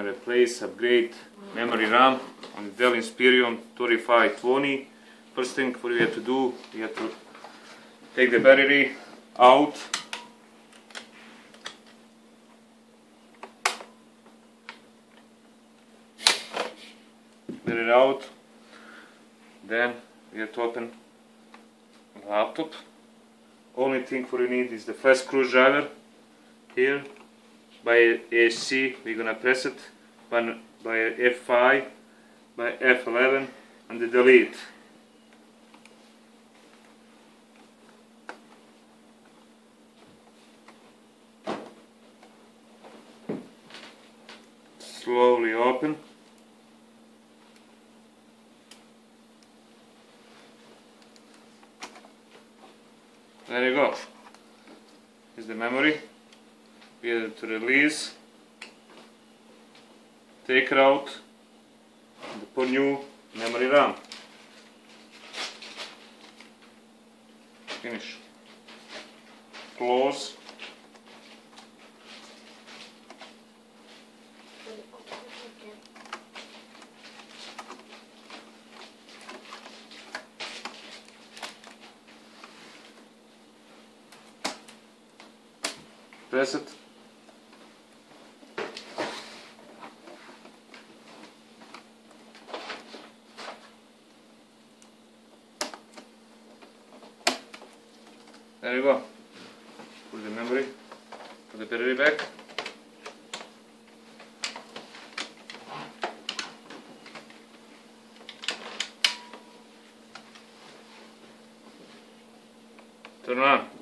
Replace, upgrade memory RAM on Dell Inspiron 3520. First thing for you have to do, you have to take the battery out, get it out, then you have to open the laptop. Only thing for you need is the first screwdriver here. By ASC we're gonna press it, by F5, by F11, and the delete. Slowly open. There you go. Here's the memory. We have to release, take it out, and put new memory RAM. Finish. Close. Press it. There you go. Put the memory, put the battery back. Turn on.